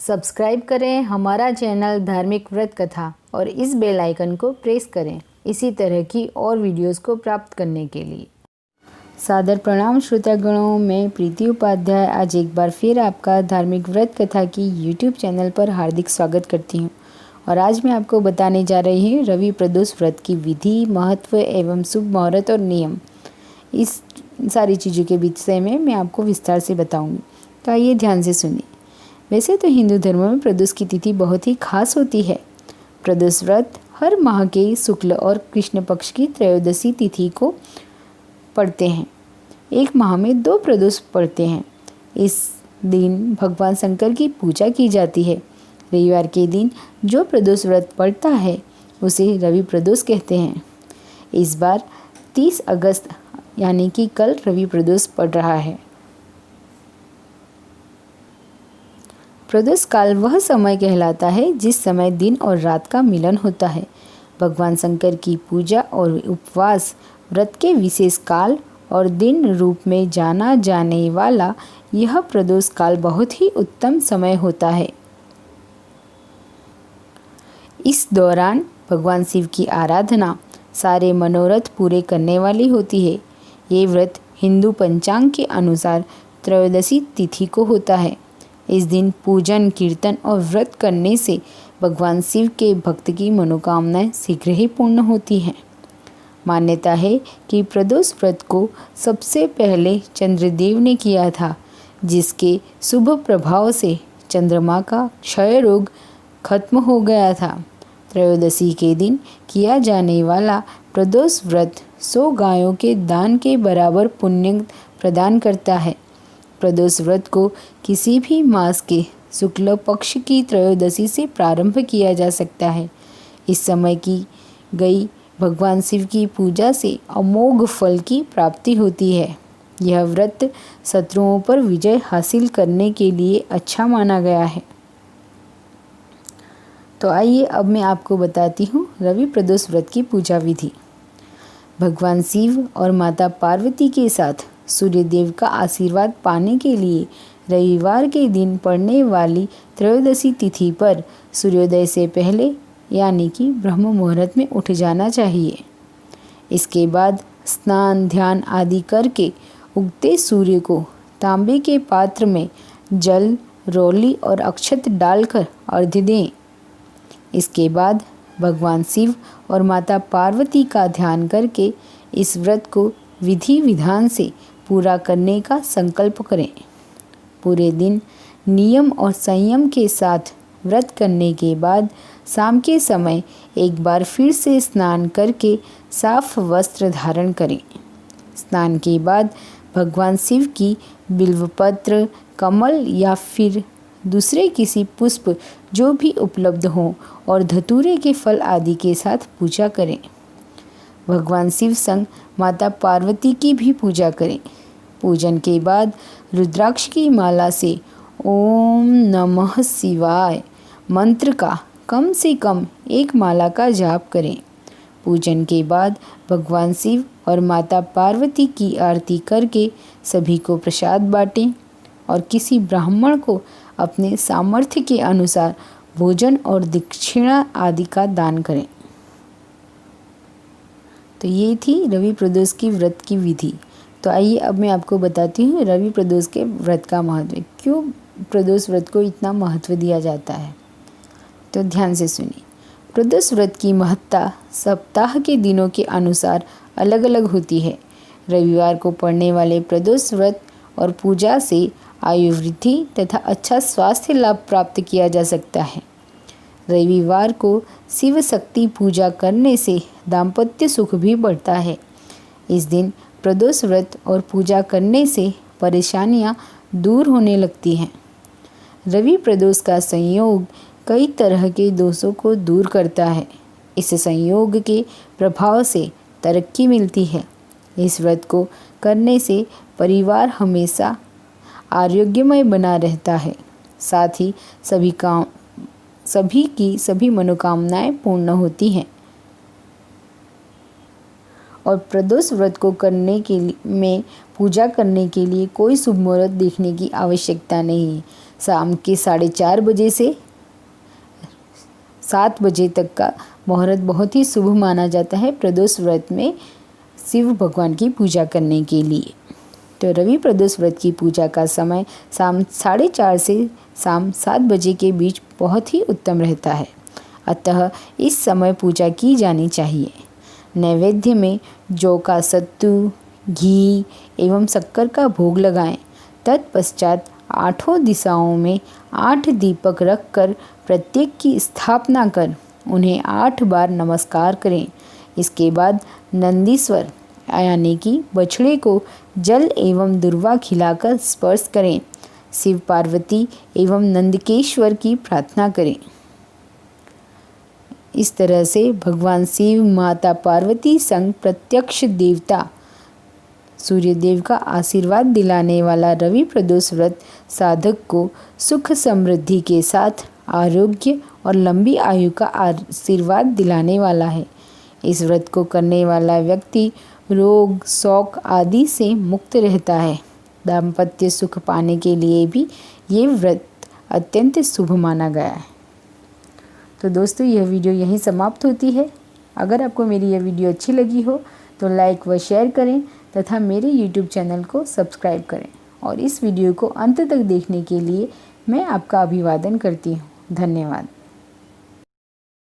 Subscribe करें हमारा channel धार्मिक व्रत कथा और इस बेल आइकन को प्रेस करें इसी तरह की और वीडियोस को प्राप्त करने के लिए। सादर प्रणाम श्रोतागणों, मैं प्रीति उपाध्याय आज एक बार फिर आपका धार्मिक व्रत कथा की यूट्यूब चैनल पर हार्दिक स्वागत करती हूँ। और आज मैं आपको बताने जा रही हूँ रवि प्रदोष व्रत की विधि, महत्व एवं शुभ मुहूर्त और नियम। इस सारी चीज़ों के विषय में मैं आपको विस्तार से बताऊँगी, तो आइए ध्यान से सुनिए। वैसे तो हिंदू धर्म में प्रदोष की तिथि बहुत ही खास होती है। प्रदोष व्रत हर माह के शुक्ल और कृष्ण पक्ष की त्रयोदशी तिथि को पढ़ते हैं। एक माह में 2 प्रदोष पड़ते हैं। इस दिन भगवान शंकर की पूजा की जाती है। रविवार के दिन जो प्रदोष व्रत पड़ता है उसे रवि प्रदोष कहते हैं। इस बार 30 अगस्त यानी कि कल रवि प्रदोष पड़ रहा है। प्रदोष काल वह समय कहलाता है जिस समय दिन और रात का मिलन होता है। भगवान शंकर की पूजा और उपवास व्रत के विशेष काल और दिन रूप में जाना जाने वाला यह प्रदोष काल बहुत ही उत्तम समय होता है। इस दौरान भगवान शिव की आराधना सारे मनोरथ पूरे करने वाली होती है। ये व्रत हिंदू पंचांग के अनुसार त्रयोदशी तिथि को होता है। इस दिन पूजन, कीर्तन और व्रत करने से भगवान शिव के भक्त की मनोकामनाएं शीघ्र ही पूर्ण होती हैं। मान्यता है कि प्रदोष व्रत को सबसे पहले चंद्रदेव ने किया था, जिसके शुभ प्रभाव से चंद्रमा का क्षय रोग खत्म हो गया था। त्रयोदशी के दिन किया जाने वाला प्रदोष व्रत 100 गायों के दान के बराबर पुण्य प्रदान करता है। प्रदोष व्रत को किसी भी मास के शुक्ल पक्ष की त्रयोदशी से प्रारंभ किया जा सकता है। इस समय की गई भगवान शिव की पूजा से अमोघ फल की प्राप्ति होती है। यह व्रत शत्रुओं पर विजय हासिल करने के लिए अच्छा माना गया है। तो आइए अब मैं आपको बताती हूँ रवि प्रदोष व्रत की पूजा विधि। भगवान शिव और माता पार्वती के साथ सूर्यदेव का आशीर्वाद पाने के लिए रविवार के दिन पड़ने वाली त्रयोदशी तिथि पर सूर्योदय से पहले यानी कि ब्रह्म मुहूर्त में उठ जाना चाहिए। इसके बाद स्नान, ध्यान आदि करके उगते सूर्य को तांबे के पात्र में जल, रोली और अक्षत डालकर अर्घ्य दें। इसके बाद भगवान शिव और माता पार्वती का ध्यान करके इस व्रत को विधि विधान से पूरा करने का संकल्प करें। पूरे दिन नियम और संयम के साथ व्रत करने के बाद शाम के समय एक बार फिर से स्नान करके साफ वस्त्र धारण करें। स्नान के बाद भगवान शिव की बिल्वपत्र, कमल या फिर दूसरे किसी पुष्प जो भी उपलब्ध हों और धतूरे के फल आदि के साथ पूजा करें। भगवान शिव संग माता पार्वती की भी पूजा करें। पूजन के बाद रुद्राक्ष की माला से ओम नमः शिवाय मंत्र का कम से कम 1 माला का जाप करें। पूजन के बाद भगवान शिव और माता पार्वती की आरती करके सभी को प्रसाद बांटें और किसी ब्राह्मण को अपने सामर्थ्य के अनुसार भोजन और दक्षिणा आदि का दान करें। तो ये थी रवि प्रदोष की व्रत की विधि। तो आइए अब मैं आपको बताती हूँ रवि प्रदोष के व्रत का महत्व। क्यों प्रदोष व्रत को इतना महत्व दिया जाता है, तो ध्यान से सुनिए। प्रदोष व्रत की महत्ता सप्ताह के दिनों के अनुसार अलग अलग होती है। रविवार को पड़ने वाले प्रदोष व्रत और पूजा से आयु वृद्धि तथा अच्छा स्वास्थ्य लाभ प्राप्त किया जा सकता है। रविवार को शिव शक्ति पूजा करने से दाम्पत्य सुख भी बढ़ता है। इस दिन प्रदोष व्रत और पूजा करने से परेशानियां दूर होने लगती हैं। रवि प्रदोष का संयोग कई तरह के दोषों को दूर करता है। इस संयोग के प्रभाव से तरक्की मिलती है। इस व्रत को करने से परिवार हमेशा आरोग्यमय बना रहता है। साथ ही सभी की सभी मनोकामनाएं पूर्ण होती हैं। और प्रदोष व्रत को करने के लिए में पूजा करने के लिए कोई शुभ मुहूर्त देखने की आवश्यकता नहीं है। शाम के 4:30 बजे से 7 बजे तक का मुहूर्त बहुत ही शुभ माना जाता है प्रदोष व्रत में शिव भगवान की पूजा करने के लिए। तो रवि प्रदोष व्रत की पूजा का समय शाम 4:30 से शाम 7 बजे के बीच बहुत ही उत्तम रहता है, अतः इस समय पूजा की जानी चाहिए। नैवेद्य में जौ का सत्तू, घी एवं शक्कर का भोग लगाएं। तत्पश्चात 8 दिशाओं में 8 दीपक रखकर प्रत्येक की स्थापना कर उन्हें 8 बार नमस्कार करें। इसके बाद नंदीश्वर यानी कि बछड़े को जल एवं दुर्वा खिलाकर स्पर्श करें। शिव पार्वती एवं नंदकेश्वर की प्रार्थना करें। इस तरह से भगवान शिव, माता पार्वती संग प्रत्यक्ष देवता सूर्यदेव का आशीर्वाद दिलाने वाला रवि प्रदोष व्रत साधक को सुख समृद्धि के साथ आरोग्य और लंबी आयु का आशीर्वाद दिलाने वाला है। इस व्रत को करने वाला व्यक्ति रोग, शौक आदि से मुक्त रहता है। दाम्पत्य सुख पाने के लिए भी ये व्रत अत्यंत शुभ माना गया है। तो दोस्तों, यह वीडियो यहीं समाप्त होती है। अगर आपको मेरी यह वीडियो अच्छी लगी हो तो लाइक व शेयर करें तथा मेरे YouTube चैनल को सब्सक्राइब करें। और इस वीडियो को अंत तक देखने के लिए मैं आपका अभिवादन करती हूँ। धन्यवाद।